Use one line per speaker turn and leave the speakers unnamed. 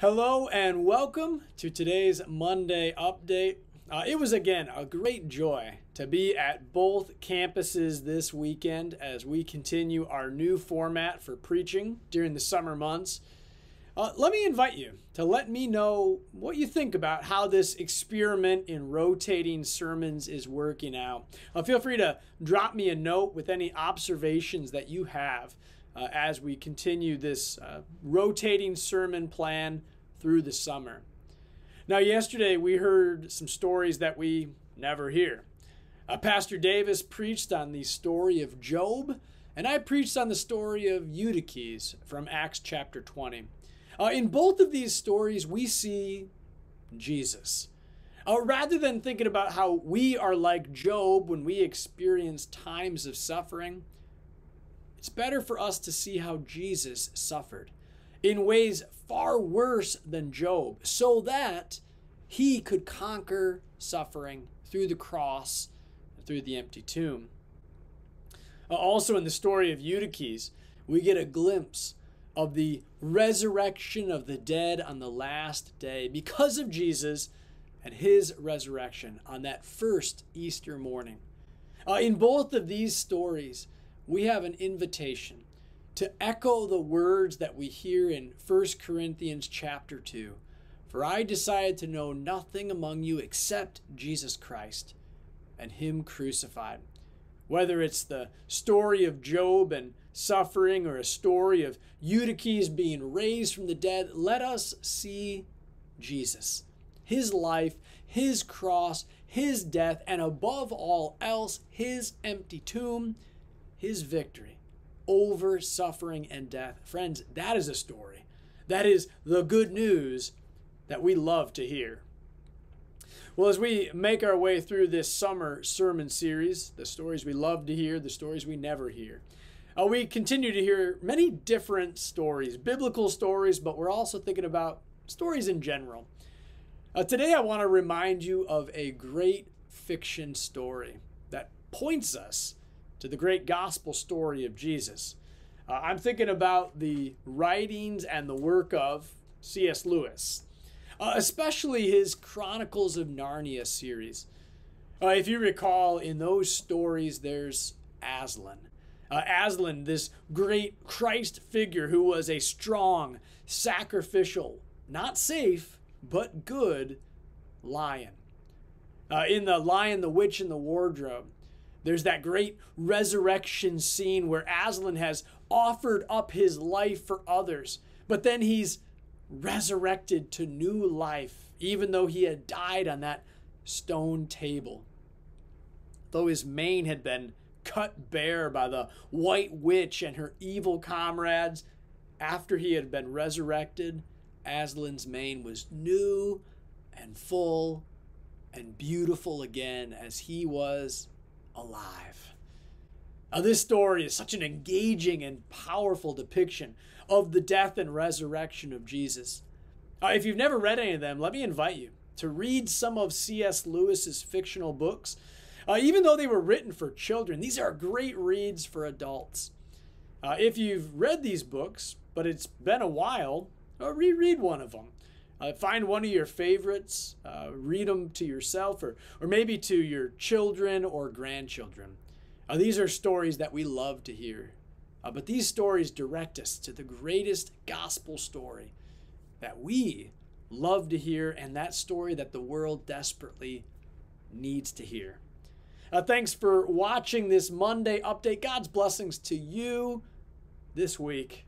Hello and welcome to today's Monday update. It was again a great joy to be at both campuses this weekend as we continue our new format for preaching during the summer months. Let me invite you to let me know what you think about how this experiment in rotating sermons is working out. Feel free to drop me a note with any observations that you have as we continue this rotating sermon plan through the summer. Now, yesterday we heard some stories that we never hear. Pastor Davis preached on the story of Job, and I preached on the story of Eutyches from Acts chapter 20. In both of these stories, we see Jesus. Rather than thinking about how we are like Job when we experience times of suffering, it's better for us to see how Jesus suffered in ways far worse than Job, so that he could conquer suffering through the cross and through the empty tomb. Also in the story of Eutyches, we get a glimpse of the resurrection of the dead on the last day because of Jesus and his resurrection on that first Easter morning. In both of these stories, we have an invitation to echo the words that we hear in 1 Corinthians chapter 2. For I decided to know nothing among you except Jesus Christ and him crucified. Whether it's the story of Job and suffering or a story of Eutyches being raised from the dead, let us see Jesus, his life, his cross, his death, and above all else, his empty tomb, his victory over suffering and death. Friends, that is a story. That is the good news that we love to hear. Well, as we make our way through this summer sermon series, the stories we love to hear, the stories we never hear, we continue to hear many different stories, biblical stories, but we're also thinking about stories in general. Today, I want to remind you of a great fiction story that points us to the great gospel story of Jesus. I'm thinking about the writings and the work of C.S. Lewis, especially his Chronicles of Narnia series. If you recall, in those stories, there's Aslan. Aslan, this great Christ figure who was a strong, sacrificial, not safe, but good lion. In The Lion, the Witch, and the Wardrobe, there's that great resurrection scene where Aslan has offered up his life for others, but then he's resurrected to new life, even though he had died on that stone table. Though his mane had been cut bare by the White Witch and her evil comrades, after he had been resurrected, Aslan's mane was new and full and beautiful again as he was alive. This story is such an engaging and powerful depiction of the death and resurrection of Jesus. If you've never read any of them, let me invite you to read some of C.S. Lewis's fictional books. Even though they were written for children, these are great reads for adults. If you've read these books, but it's been a while, reread one of them. Find one of your favorites, read them to yourself or maybe to your children or grandchildren. These are stories that we love to hear. But these stories direct us to the greatest gospel story that we love to hear, and that story that the world desperately needs to hear. Thanks for watching this Monday update. God's blessings to you this week.